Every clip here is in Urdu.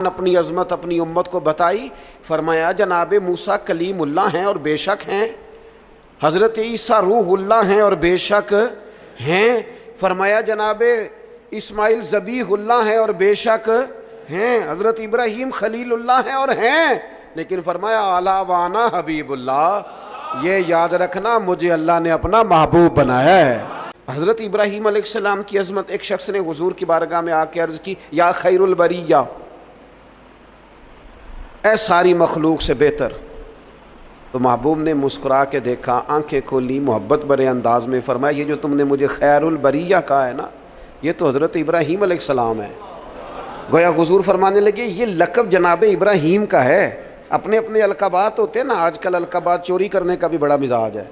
اپنی عظمت اپنی امت کو بتائی، فرمایا جناب موسیٰ کلیم اللہ ہیں اور بے شک ہیں، حضرت عیسیٰ روح اللہ ہیں اور بے شک ہیں، فرمایا جناب اسماعیل ذبیح اللہ ہیں اور بے شک ہیں، حضرت ابراہیم خلیل اللہ ہیں اور ہیں، لیکن فرمایا اعلیٰ وانا حبیب اللہ، یہ یاد رکھنا مجھے اللہ نے اپنا محبوب بنایا ہے۔ حضرت ابراہیم علیہ السلام کی عظمت، ایک شخص نے حضور کی بارگاہ میں آ کے عرض کی یا خیر البریہ، اے ساری مخلوق سے بہتر، تو محبوب نے مسکرا کے دیکھا، آنکھیں کھولی، محبت بھرے انداز میں فرمایا یہ جو تم نے مجھے خیر البریہ کہا ہے نا، یہ تو حضرت ابراہیم علیہ السلام ہے۔ گویا حضور فرمانے لگے یہ لقب جناب ابراہیم کا ہے، اپنے اپنے القابات ہوتے ہیں نا، آج کل القابات چوری کرنے کا بھی بڑا مزاج ہے،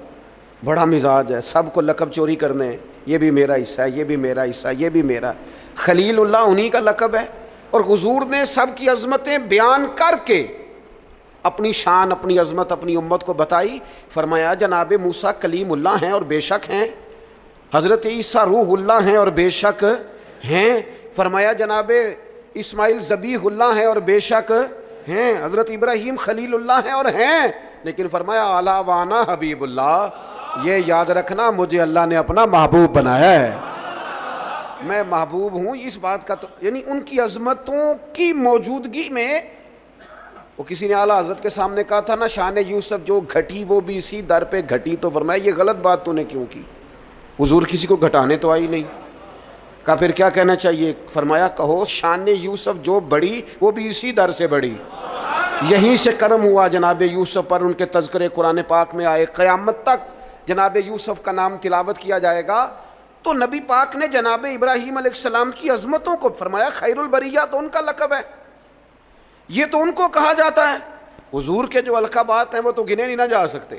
بڑا مزاج ہے، سب کو لقب چوری کرنے، یہ بھی میرا حصہ ہے، یہ بھی میرا حصہ ہے، یہ بھی میرا۔ خلیل اللہ انہی کا لقب ہے، اور حضور نے سب کی عظمتیں بیان کر کے اپنی شان اپنی عظمت اپنی امت کو بتائی، فرمایا جناب موسیٰ کلیم اللہ ہیں اور بے شک ہیں، حضرت عیسیٰ روح اللہ ہیں اور بے شک ہیں، فرمایا جناب اسماعیل ذبیح اللہ ہیں اور بے شک ہیں، حضرت ابراہیم خلیل اللہ ہیں اور ہیں، لیکن فرمایا اعلیٰ وانا حبیب اللہ، یہ یاد رکھنا مجھے اللہ نے اپنا محبوب بنایا ہے۔ میں محبوب ہوں، اس بات کا تو یعنی ان کی عظمتوں کی موجودگی میں، وہ کسی نے اعلیٰ حضرت کے سامنے کہا تھا نا شان یوسف جو گھٹی وہ بھی اسی در پہ گھٹی، تو فرمایا یہ غلط بات تو نے کیوں کی، حضور کسی کو گھٹانے تو آئی نہیں۔ کہا پھر کیا کہنا چاہیے، فرمایا کہو شان یوسف جو بڑی وہ بھی اسی در سے بڑی، یہیں سے کرم ہوا جناب یوسف پر، ان کے تذکرے قرآن پاک میں آئے، قیامت تک جناب یوسف کا نام تلاوت کیا جائے گا۔ تو نبی پاک نے جناب ابراہیم علیہ السلام کی عظمتوں کو فرمایا خیر البریہ تو ان کا لقب ہے، یہ تو ان کو کہا جاتا ہے، حضور کے جو القابات ہیں وہ تو گنے نہیں نہ جا سکتے،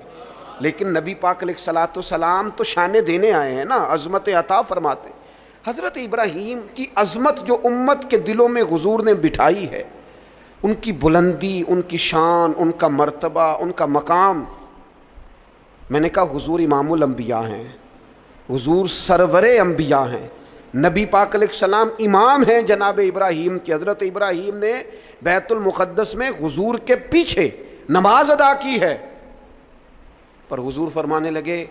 لیکن نبی پاک علیہ السلام تو شانے دینے آئے ہیں نا، عظمت عطا فرماتے ہیں۔ حضرت ابراہیم کی عظمت جو امت کے دلوں میں حضور نے بٹھائی ہے، ان کی بلندی، ان کی شان، ان کا مرتبہ، ان کا مقام، میں نے کہا حضور امام الانبیاء ہیں، حضور سرور انبیاء ہیں، نبی پاک علیہ السلام امام ہیں جناب ابراہیم کی۔ حضرت ابراہیم نے بیت المقدس میں حضور کے پیچھے نماز ادا کی ہے، پر حضور فرمانے لگے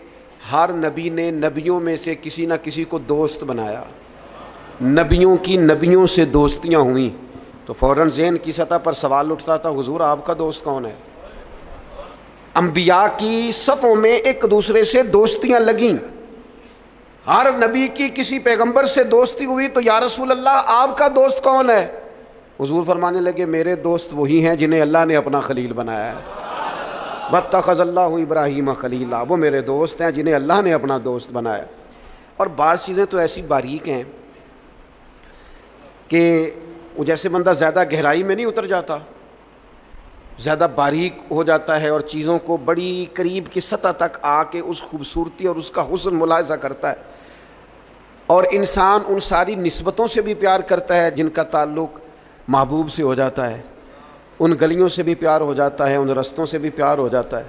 ہر نبی نے نبیوں میں سے کسی نہ کسی کو دوست بنایا، نبیوں کی نبیوں سے دوستیاں ہوئیں، تو فوراً ذہن کی سطح پر سوال اٹھتا تھا حضور آپ کا دوست کون ہے؟ انبیاء کی صفوں میں ایک دوسرے سے دوستیاں لگیں، ہر نبی کی کسی پیغمبر سے دوستی ہوئی، تو یا رسول اللہ آپ کا دوست کون ہے؟ حضور فرمانے لگے میرے دوست وہی ہیں جنہیں اللہ نے اپنا خلیل بنایا ہے، واتخذ اللہ ابراہیم خلیلا، وہ میرے دوست ہیں جنہیں اللہ نے اپنا دوست بنایا۔ اور بعض چیزیں تو ایسی باریک ہیں کہ وہ جیسے بندہ زیادہ گہرائی میں نہیں اتر جاتا، زیادہ باریک ہو جاتا ہے اور چیزوں کو بڑی قریب کی سطح تک آ کے اس خوبصورتی اور اس کا حسن ملاحظہ کرتا ہے، اور انسان ان ساری نسبتوں سے بھی پیار کرتا ہے جن کا تعلق محبوب سے ہو جاتا ہے، ان گلیوں سے بھی پیار ہو جاتا ہے، ان رستوں سے بھی پیار ہو جاتا ہے۔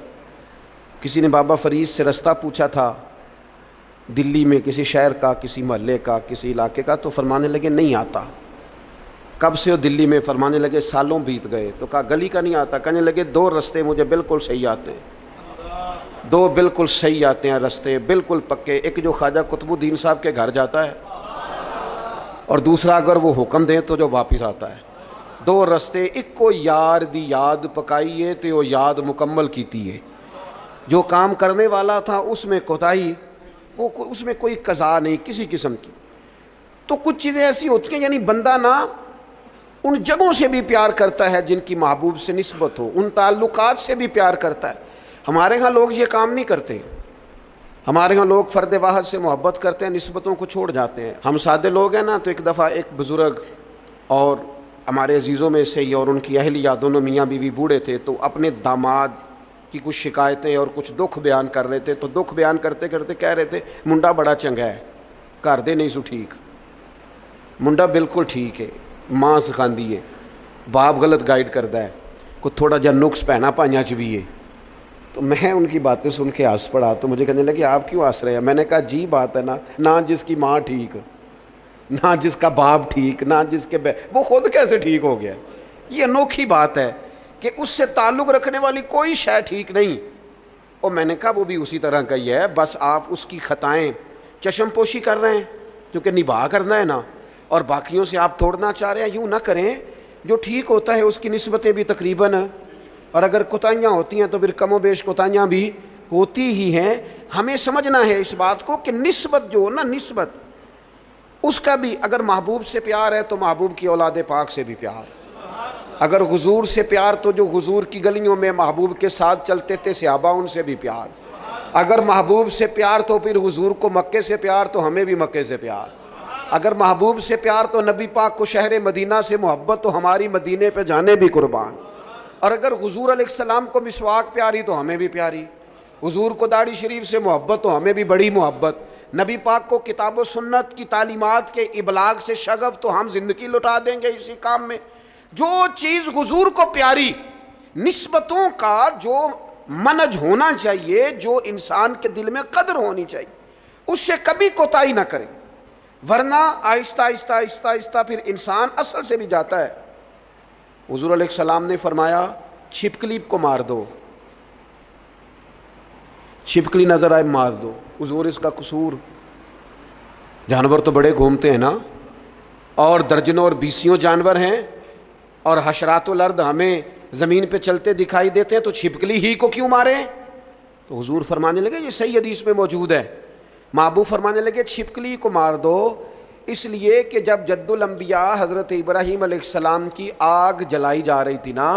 کسی نے بابا فرید سے رستہ پوچھا تھا دلی میں کسی شہر کا، کسی محلے کا، کسی علاقے کا، تو فرمانے لگے نہیں آتا۔ کب سے ہو دلی میں؟ فرمانے لگے سالوں بیت گئے۔ تو کہا گلی کا نہیں آتا؟ کہنے لگے دو رستے مجھے بالکل صحیح آتے ہیں، دو بالکل صحیح آتے ہیں رستے، بالکل پکے، ایک جو خواجہ قطب الدین صاحب کے گھر جاتا ہے، اور دوسرا اگر وہ حکم دیں تو جو واپس آتا ہے۔ دو رستے، ایک کو یار دی یاد پکائیے تے وہ یاد مکمل کیتی ہے، جو کام کرنے والا تھا اس میں کوتاہی، وہ اس میں کوئی قضا نہیں کسی قسم کی۔ تو کچھ چیزیں ایسی ہوتی ہیں یعنی بندہ نہ ان جگہوں سے بھی پیار کرتا ہے جن کی محبوب سے نسبت ہو، ان تعلقات سے بھی پیار کرتا ہے۔ ہمارے ہاں لوگ یہ کام نہیں کرتے، ہمارے ہاں لوگ فرد واحد سے محبت کرتے ہیں، نسبتوں کو چھوڑ جاتے ہیں۔ ہم سادے لوگ ہیں نا، تو ایک دفعہ ایک بزرگ اور ہمارے عزیزوں میں سے ہی اور ان کی اہلیہ دونوں میاں بیوی بوڑھے تھے، تو اپنے داماد کی کچھ شکایتیں اور کچھ دکھ بیان کر رہے تھے، تو دکھ بیان کرتے کرتے کہہ رہے تھے منڈا بڑا چنگا ہے، گھر دے نہیں سو ٹھیک، منڈا بالکل ٹھیک ہے، ماں سکھاندی ہے، باپ غلط گائیڈ کرتا ہے، کوئی تھوڑا جا نقص پہنا پائیاں چ بھی ہے۔ تو میں ان کی باتیں سن کے ہنس پڑا، تو مجھے کہنے لگے آپ کیوں ہنس رہے ہیں؟ میں نے کہا جی بات ہے نا، نہ جس کی ماں ٹھیک، نہ جس کا باپ ٹھیک، نہ جس کے وہ خود کیسے ٹھیک ہو گیا؟ یہ انوکھی بات ہے کہ اس سے تعلق رکھنے والی کوئی شے ٹھیک نہیں۔ اور میں نے کہا وہ بھی اسی طرح کا ہی ہے، بس آپ اس کی خطائیں چشم پوشی کر رہے ہیں کیونکہ نباہ کرنا ہے نا، اور باقیوں سے آپ توڑنا چاہ رہے ہیں۔ یوں نہ کریں، جو ٹھیک ہوتا ہے اس کی نسبتیں بھی تقریباً، اور اگر کوتاہیاں ہوتی ہیں تو پھر کم و بیش کوتاہیاں بھی ہوتی ہی ہیں۔ ہمیں سمجھنا ہے اس بات کو کہ نسبت جو نا، نسبت اس کا بھی، اگر محبوب سے پیار ہے تو محبوب کی اولاد پاک سے بھی پیار، اگر حضور سے پیار تو جو حضور کی گلیوں میں محبوب کے ساتھ چلتے تھے صحابہ ان سے بھی پیار، اگر محبوب سے پیار تو پھر حضور کو مکے سے پیار تو ہمیں بھی مکے سے پیار، اگر محبوب سے پیار تو نبی پاک کو شہر مدینہ سے محبت تو ہماری مدینے پہ جانے بھی قربان، اور اگر حضور علیہ السلام کو مسواک پیاری تو ہمیں بھی پیاری، حضور کو داڑھی شریف سے محبت تو ہمیں بھی بڑی محبت، نبی پاک کو کتاب و سنت کی تعلیمات کے ابلاغ سے شغف تو ہم زندگی لٹا دیں گے اسی کام میں۔ جو چیز حضور کو پیاری، نسبتوں کا جو منج ہونا چاہیے، جو انسان کے دل میں قدر ہونی چاہیے، اس سے کبھی کوتاہی نہ کریں، ورنہ آہستہ آہستہ آہستہ آہستہ پھر انسان اصل سے بھی جاتا ہے۔ حضور علیہ السلام نے فرمایا چھپکلی کو مار دو، چھپکلی نظر آئے مار دو، حضور اس کا قصور؟ جانور تو بڑے گھومتے ہیں نا، اور درجنوں اور بیسیوں جانور ہیں، اور حشرات الارض ہمیں زمین پہ چلتے دکھائی دیتے ہیں، تو چھپکلی ہی کو کیوں ماریں؟ تو حضور فرمانے لگے، یہ صحیح حدیث میں موجود ہے، محبوب فرمانے لگے چھپکلی کو مار دو، اس لیے کہ جب جد الانبیاء حضرت ابراہیم علیہ السلام کی آگ جلائی جا رہی تھی نا،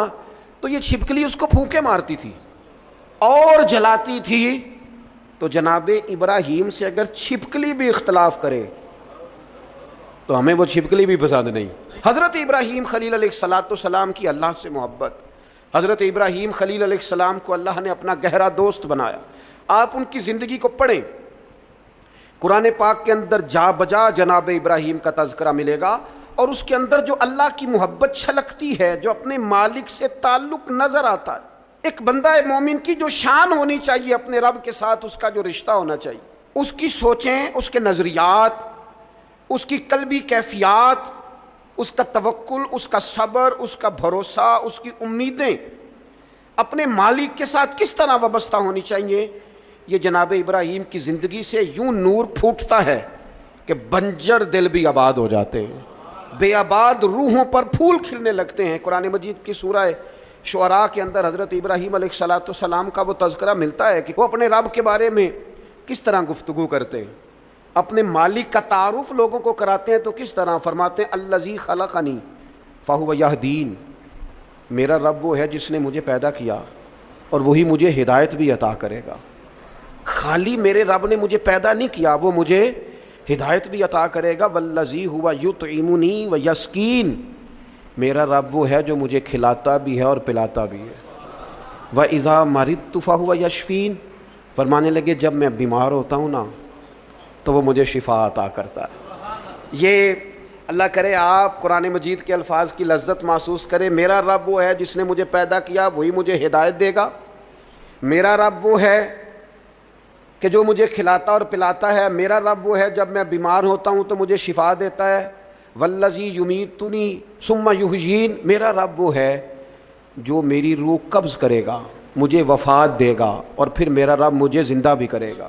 تو یہ چھپکلی اس کو پھونکے مارتی تھی اور جلاتی تھی، تو جناب ابراہیم سے اگر چھپکلی بھی اختلاف کرے تو ہمیں وہ چھپکلی بھی پسند نہیں۔ حضرت ابراہیم خلیل علیہ السلام کی اللہ سے محبت، حضرت ابراہیم خلیل علیہ السلام کو اللہ نے اپنا گہرا دوست بنایا۔ آپ ان کی زندگی کو پڑھیں، قرآن پاک کے اندر جا بجا جناب ابراہیم کا تذکرہ ملے گا، اور اس کے اندر جو اللہ کی محبت چھلکتی ہے، جو اپنے مالک سے تعلق نظر آتا ہے۔ ایک بندہ مومن کی جو شان ہونی چاہیے اپنے رب کے ساتھ، اس کا جو رشتہ ہونا چاہیے، اس کی سوچیں، اس کے نظریات، اس کی قلبی کیفیات، اس کا توکل، اس کا صبر، اس کا بھروسہ، اس کی امیدیں اپنے مالک کے ساتھ کس طرح وابستہ ہونی چاہیے، یہ جناب ابراہیم کی زندگی سے یوں نور پھوٹتا ہے کہ بنجر دل بھی آباد ہو جاتے ہیں، بے آباد روحوں پر پھول کھلنے لگتے ہیں۔ قرآن مجید کی سورہ شعراء کے اندر حضرت ابراہیم علیہ السلام کا وہ تذکرہ ملتا ہے کہ وہ اپنے رب کے بارے میں کس طرح گفتگو کرتے ہیں، اپنے مالک کا تعارف لوگوں کو کراتے ہیں، تو کس طرح فرماتے ہیں الذی خلقنی فہو یہدین، میرا رب وہ ہے جس نے مجھے پیدا کیا اور وہی مجھے ہدایت بھی عطا کرے گا۔ خالی میرے رب نے مجھے پیدا نہیں کیا، وہ مجھے ہدایت بھی عطا کرے گا۔ والذی ہوا یطعمنی ویسقین، میرا رب وہ ہے جو مجھے کھلاتا بھی ہے اور پلاتا بھی ہے۔ وَإِذَا مَرِضْتُ فَهُوَ يَشْفِينِ، فرمانے لگے جب میں بیمار ہوتا ہوں نا تو وہ مجھے شفا عطا کرتا ہے۔ یہ اللہ کرے آپ قرآن مجید کے الفاظ کی لذت محسوس کریں۔ میرا رب وہ ہے جس نے مجھے پیدا کیا، وہی مجھے ہدایت دے گا۔ میرا رب وہ ہے کہ جو مجھے کھلاتا اور پلاتا ہے۔ میرا رب وہ ہے جب میں بیمار ہوتا ہوں تو مجھے شفا دیتا ہے۔ والذی یمیتنی ثم یحیین، میرا رب وہ ہے جو میری روح قبض کرے گا، مجھے وفات دے گا، اور پھر میرا رب مجھے زندہ بھی کرے گا۔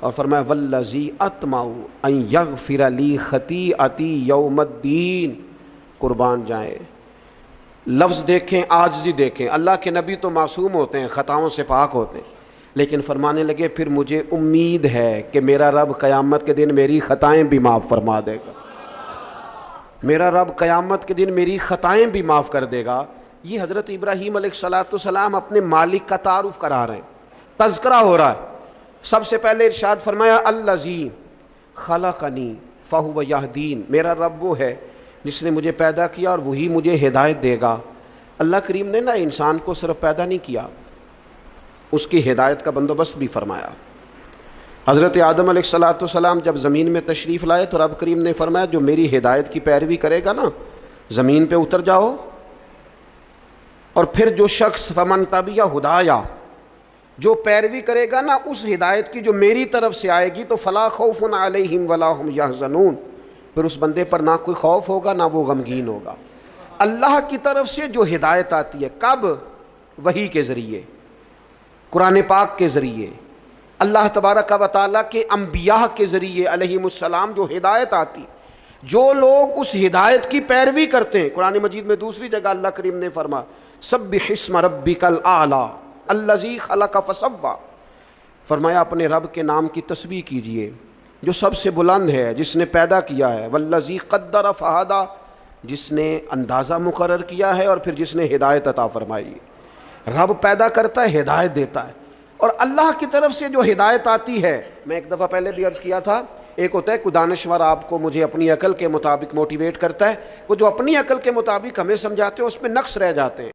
اور فرمایا والذی اطمع ان یغفر لی خطیئتی یوم الدین، قربان جائیں، لفظ دیکھیں، عاجزی دیکھیں۔ اللہ کے نبی تو معصوم ہوتے ہیں، خطاؤں سے پاک ہوتے ہیں، لیکن فرمانے لگے پھر مجھے امید ہے کہ میرا رب قیامت کے دن میری خطائیں بھی معاف فرما دے گا، میرا رب قیامت کے دن میری خطائیں بھی معاف کر دے گا۔ یہ حضرت ابراہیم علیہ السلام اپنے مالک کا تعارف کرا رہے ہیں، تذکرہ ہو رہا ہے۔ سب سے پہلے ارشاد فرمایا الذی خلقنی فہو یہدین، میرا رب وہ ہے جس نے مجھے پیدا کیا اور وہی مجھے ہدایت دے گا۔ اللہ کریم نے نا انسان کو صرف پیدا نہیں کیا، اس کی ہدایت کا بندوبست بھی فرمایا۔ حضرت آدم علیہ السلام جب زمین میں تشریف لائے تو رب کریم نے فرمایا جو میری ہدایت کی پیروی کرے گا نا، زمین پہ اتر جاؤ، اور پھر جو شخص فمن تبع ہدایا، جو پیروی کرے گا نا اس ہدایت کی جو میری طرف سے آئے گی، تو فلا خوف علیہم ولا ہم یحزنون، پھر اس بندے پر نہ کوئی خوف ہوگا نہ وہ غمگین ہوگا۔ اللہ کی طرف سے جو ہدایت آتی ہے، کب؟ وحی کے ذریعے، قرآن پاک کے ذریعے، اللہ تبارک و تعالیٰ کے انبیاء کے ذریعے علیہم السلام جو ہدایت آتی، جو لوگ اس ہدایت کی پیروی کرتے ہیں۔ قرآن مجید میں دوسری جگہ اللہ کریم نے فرمایا سبح اسم ربک الاعلی الذی خلق فسوی، فرمایا اپنے رب کے نام کی تسبیح کیجئے جو سب سے بلند ہے، جس نے پیدا کیا ہے، والذی قدر فہدی، جس نے اندازہ مقرر کیا ہے اور پھر جس نے ہدایت عطا فرمائی۔ رب پیدا کرتا ہے، ہدایت دیتا ہے، اور اللہ کی طرف سے جو ہدایت آتی ہے، میں ایک دفعہ پہلے بھی عرض کیا تھا، ایک ہوتا ہے کوئی دانشور آپ کو مجھے اپنی عقل کے مطابق موٹیویٹ کرتا ہے، وہ جو اپنی عقل کے مطابق ہمیں سمجھاتے ہیں اس میں نقص رہ جاتے ہیں۔